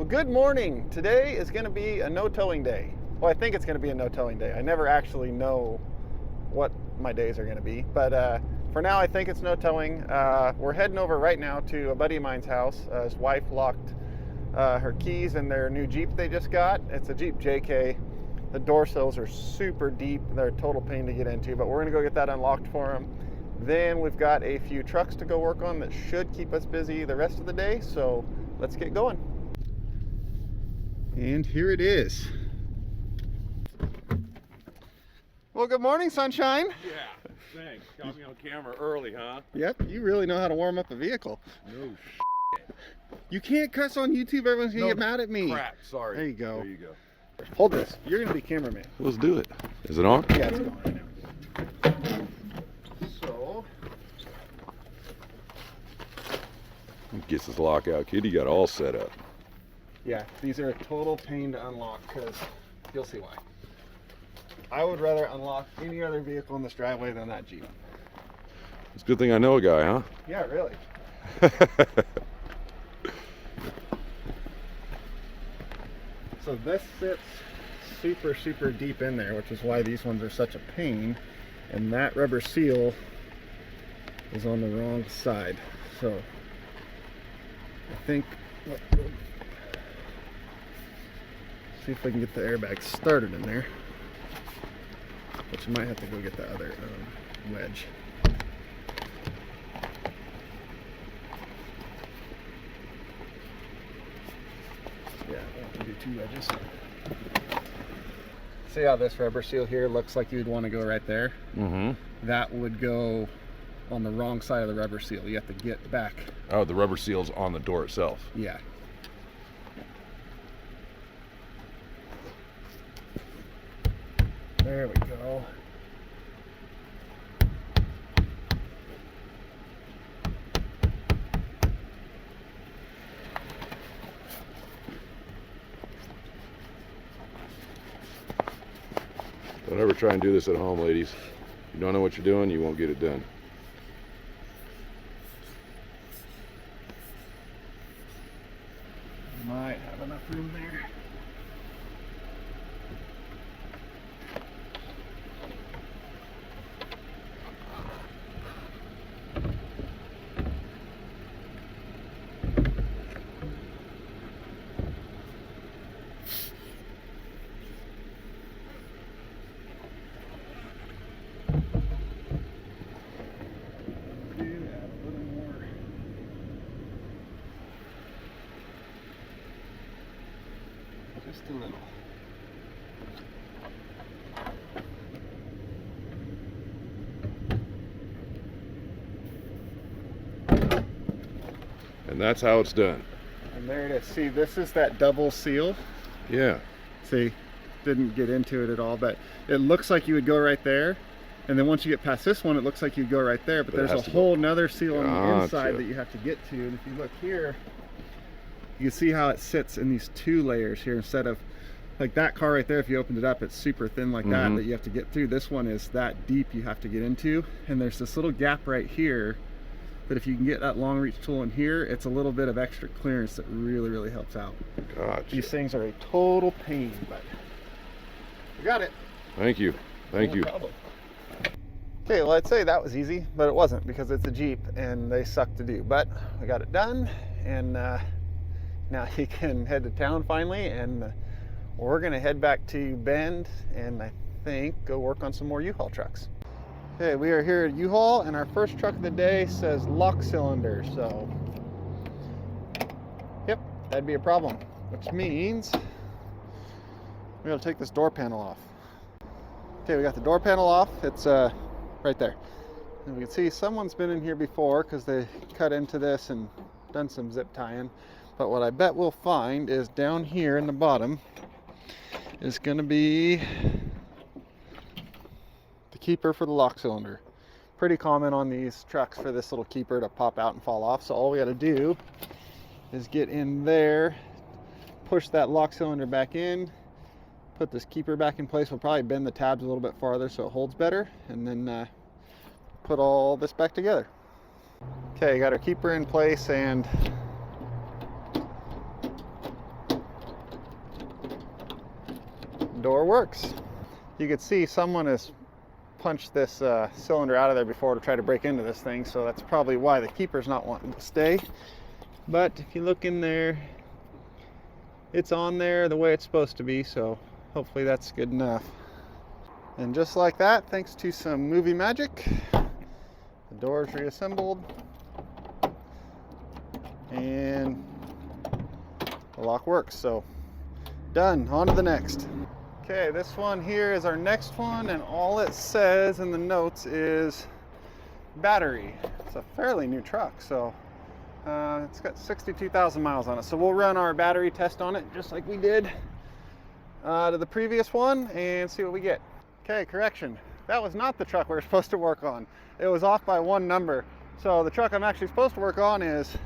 Well, good morning. Today is going to be a no towing day. Well, I think it's going to be a no towing day. I never actually know what my days are going to be, but for now I think it's no towing. We're heading over right now to a buddy of mine's house. His wife locked her keys in their new Jeep they just got. It's a Jeep JK. The door sills are super deep. They're a total pain to get into, but we're going to go get that unlocked for them. Then we've got a few trucks to go work on that should keep us busy the rest of the day, so let's get going. And here it is. Well, good morning, sunshine. Yeah, thanks. Got me on camera early, huh? Yep, you really know how to warm up a vehicle. No You can't cuss on YouTube, everyone's gonna get mad at me. crap, sorry. There you go. There you go. Hold this, you're gonna be cameraman. Let's do it. Is it on? Yeah, it's going right now. So, Gets this lockout kid, you got all set up. yeah, these are a total pain to unlock because you'll see why. I would rather unlock any other vehicle in this driveway than that Jeep. It's a good thing I know a guy, huh? Yeah, really. So this sits super deep in there, which is why these ones are such a pain. And that rubber seal is on the wrong side. So I think, see if I can get the airbag started in there. But you might have to go get the other wedge. Yeah, I have to do two wedges. See how this rubber seal here looks like you'd want to go right there? Mm-hmm. That would go on the wrong side of the rubber seal. You have to get back. Oh, the rubber seal's on the door itself. Yeah. There we go. Don't ever try and do this at home, ladies. If you don't know what you're doing, you won't get it done. Might have enough room there. Just a little. And that's how it's done. And there it is. See, this is that double seal. Yeah. See, didn't get into it at all, but it looks like you would go right there. And then once you get past this one, it looks like you'd go right there, but But it there's has a to go- whole nother seal on the Gotcha. inside that you have to get to. And if you look here, you can see how it sits in these two layers here instead of like that car right there. If you opened it up, it's super thin like that you have to get through. This one is that deep you have to get into. And there's this little gap right here that if you can get that long reach tool in here, it's a little bit of extra clearance that really helps out. Gotcha. These things are a total pain, but we got it. Thank you. Thank you. No problem. Okay, well, I'd say that was easy, but it wasn't because it's a Jeep and they suck to do. But we got it done, and now you can head to town finally, and we're gonna head back to Bend and I think go work on some more U-Haul trucks. Okay, we are here at U-Haul, and our first truck of the day says lock cylinder, so yep, that'd be a problem, which means we gotta take this door panel off. Okay, we got the door panel off. It's right there. And we can see someone's been in here before because they cut into this and done some zip tying. But what I bet we'll find is down here in the bottom is going to be the keeper for the lock cylinder. Pretty common on these trucks for this little keeper to pop out and fall off. So all we got to do is get in there, push that lock cylinder back in, put this keeper back in place. We'll probably bend the tabs a little bit farther so it holds better, and then put all this back together. Okay, got our keeper in place, and Door works. You can see someone has punched this cylinder out of there before to try to break into this thing, so that's probably why the keeper's not wanting to stay. But if you look in there, it's on there the way it's supposed to be, so hopefully that's good enough. And just like that, thanks to some movie magic, the door is reassembled and the lock works. So done, on to the next. Okay, this one here is our next one, and all it says in the notes is battery. It's a fairly new truck, so it's got 62,000 miles on it. So we'll run our battery test on it just like we did to the previous one and see what we get. Okay, correction. That was not the truck we were supposed to work on. It was off by one number. So the truck I'm actually supposed to work on is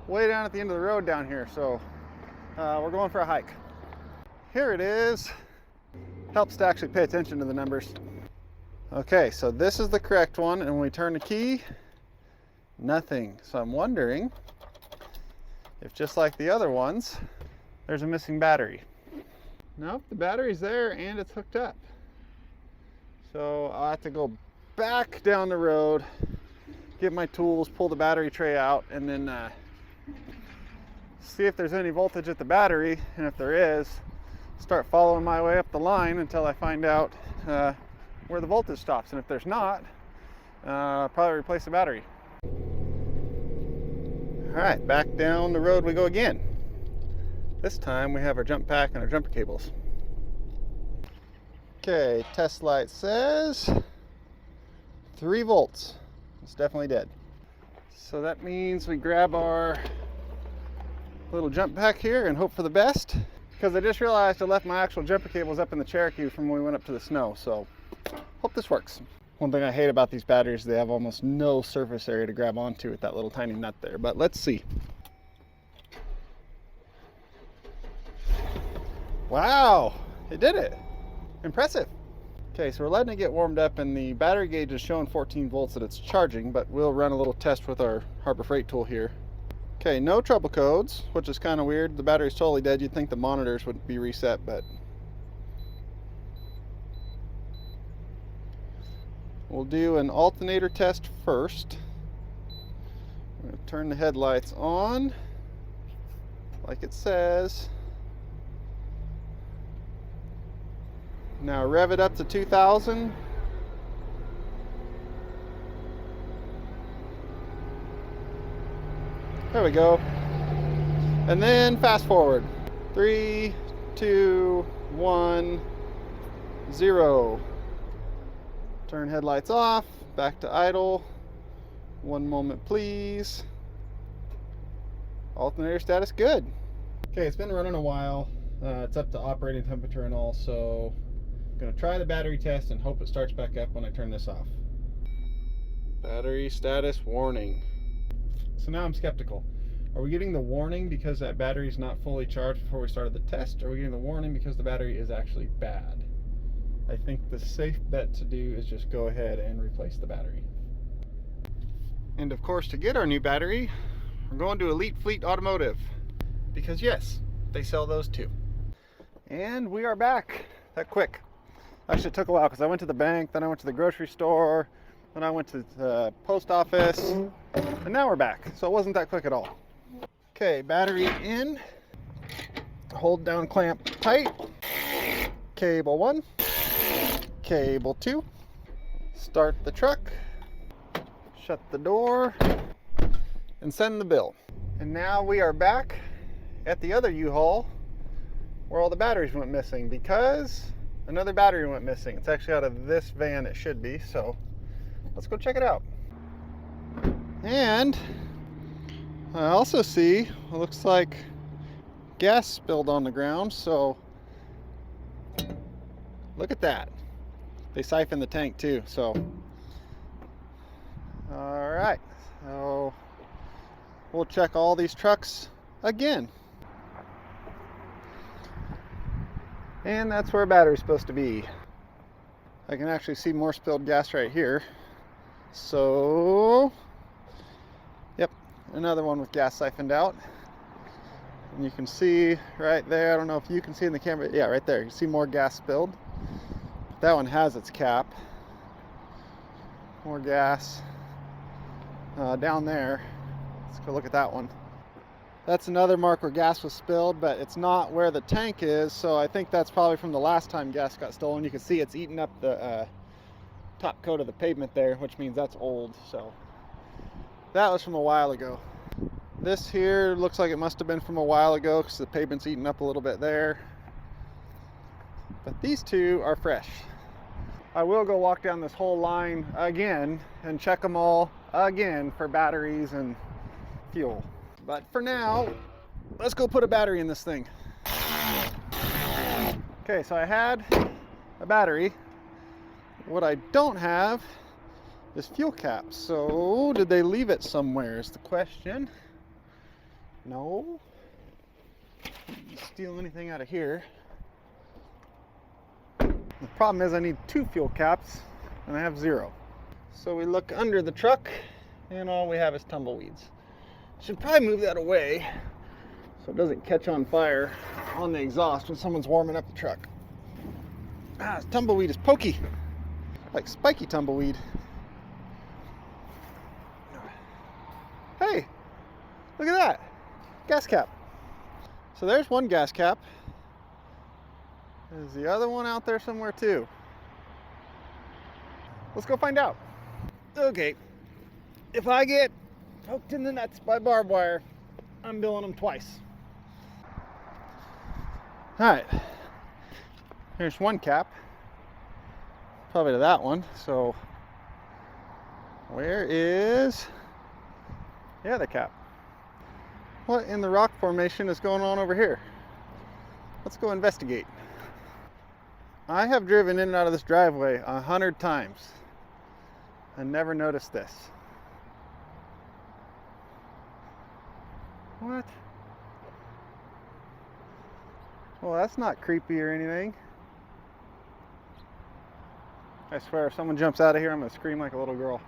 way down at the end of the road down here. So we're going for a hike. Here it is. Helps to actually pay attention to the numbers. Okay, so this is the correct one, and when we turn the key, nothing. So I'm wondering if, just like the other ones, there's a missing battery. Nope, the battery's there and it's hooked up. So I'll have to go back down the road, get my tools, pull the battery tray out, and then see if there's any voltage at the battery, and if there is, start following my way up the line until I find out where the voltage stops. And if there's not, probably replace the battery. All right, back down the road we go again. This time we have our jump pack and our jumper cables. Okay, test light says 3 volts. It's definitely dead. So that means we grab our little jump pack here and hope for the best, because I just realized I left my actual jumper cables up in the Cherokee from when we went up to the snow. So hope this works. One thing I hate about these batteries, they have almost no surface area to grab onto with that little tiny nut there, but let's see. Wow, it did it. Impressive. Okay, so we're letting it get warmed up, and the battery gauge is showing 14 volts that it's charging, but we'll run a little test with our Harbor Freight tool here. Okay, no trouble codes, which is kind of weird. The battery's totally dead. You'd think the monitors would be reset, but we'll do an alternator test first. I'm going to turn the headlights on, like it says. Now rev it up to 2,000. There we go. And then fast forward. 3, 2, 1, 0. Turn headlights off, back to idle. 1 moment, please. Alternator status good. Okay, it's been running a while. It's up to operating temperature and all, so I'm gonna try the battery test and hope it starts back up when I turn this off. Battery status warning. So now I'm skeptical. Are we getting the warning because that battery is not fully charged before we started the test, or are we getting the warning because the battery is actually bad? I think the safe bet to do is just go ahead and replace the battery. And of course, to get our new battery, we're going to Elite Fleet Automotive, because yes, they sell those too. And we are back that quick. Actually, it took a while because I went to the bank, then I went to the grocery store, then I went to the post office, and now we're back. So it wasn't that quick at all. Okay, battery in. Hold down clamp tight. Cable 1. Cable 2. Start the truck. Shut the door. And send the bill. And now we are back at the other U-Haul where all the batteries went missing, because another battery went missing. It's actually out of this van, it should be, so let's go check it out. And I also see, it looks like gas spilled on the ground, so look at that. They siphoned the tank too, so all right, so we'll check all these trucks again. And that's where a battery's supposed to be. I can actually see more spilled gas right here. So, yep, another one with gas siphoned out. And you can see right there, I don't know if you can see in the camera, yeah, right there, you see more gas spilled. That one has its cap. More gas down there. Let's go look at that one. That's another mark where gas was spilled, but it's not where the tank is, so I think that's probably from the last time gas got stolen. You can see it's eaten up the top coat of the pavement there, which means that's old. So that was from a while ago. This here looks like it must have been from a while ago because the pavement's eaten up a little bit there. But these two are fresh. I will go walk down this whole line again and check them all again for batteries and fuel. But for now, let's go put a battery in this thing. Okay, so I had a battery. What I don't have is fuel caps. So did they leave it somewhere is the question. No. Didn't steal anything out of here. The problem is I need 2 fuel caps and I have 0. So we look under the truck and all we have is tumbleweeds. Should probably move that away so it doesn't catch on fire on the exhaust when someone's warming up the truck. This tumbleweed is pokey, like spiky tumbleweed. Hey, look at that, gas cap. So there's one gas cap. There's the other one out there somewhere too. Let's go find out. Okay, if I get hooked in the nuts by barbed wire, I'm billing them twice. All right, here's one cap, probably to that one. So where is the other cap? What in the rock formation is going on over here? Let's go investigate. I have driven in and out of this driveway 100 times and never noticed this. What? Well, that's not creepy or anything. I swear if someone jumps out of here, I'm gonna scream like a little girl.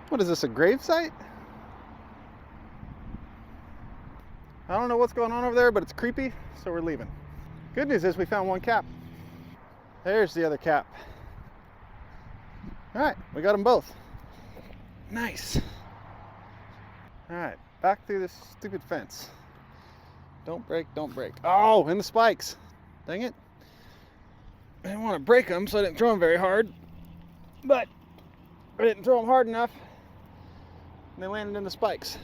What is this, a grave site? I don't know what's going on over there, but it's creepy, so we're leaving. Good news is we found one cap. There's the other cap. All right, we got them both. Nice. All right, back through this stupid fence. Don't break, don't break. Oh, and the spikes. Dang it. I didn't want to break them, so I didn't throw them very hard. But I didn't throw them hard enough, and they landed in the spikes.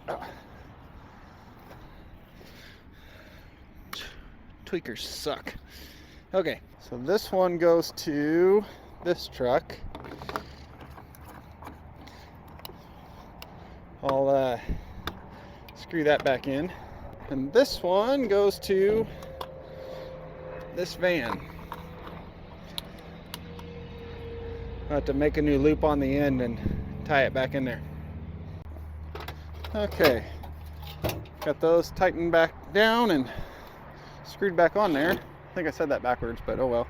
Oh. Tweakers suck. Okay, so this one goes to this truck. I'll screw that back in. And this one goes to this van. I'll have to make a new loop on the end and tie it back in there. Okay, got those tightened back down and screwed back on there. I think I said that backwards, but oh well.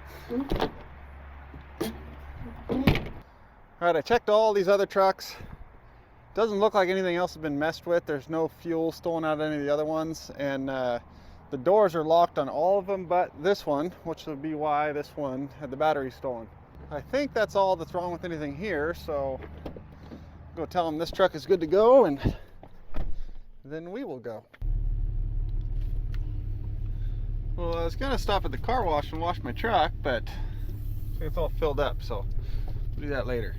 Alright, I checked all these other trucks. Doesn't look like anything else has been messed with. There's no fuel stolen out of any of the other ones, and the doors are locked on all of them but this one, which would be why this one had the battery stolen. I think that's all that's wrong with anything here, so I'll go tell them this truck is good to go, and then we will go. Well, I was gonna stop at the car wash and wash my truck, but it's all filled up, so we'll do that later.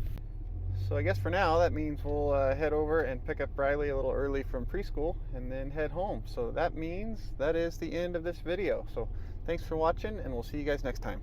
So I guess for now that means we'll head over and pick up Riley a little early from preschool and then head home. So that means that is the end of this video. So thanks for watching, and we'll see you guys next time.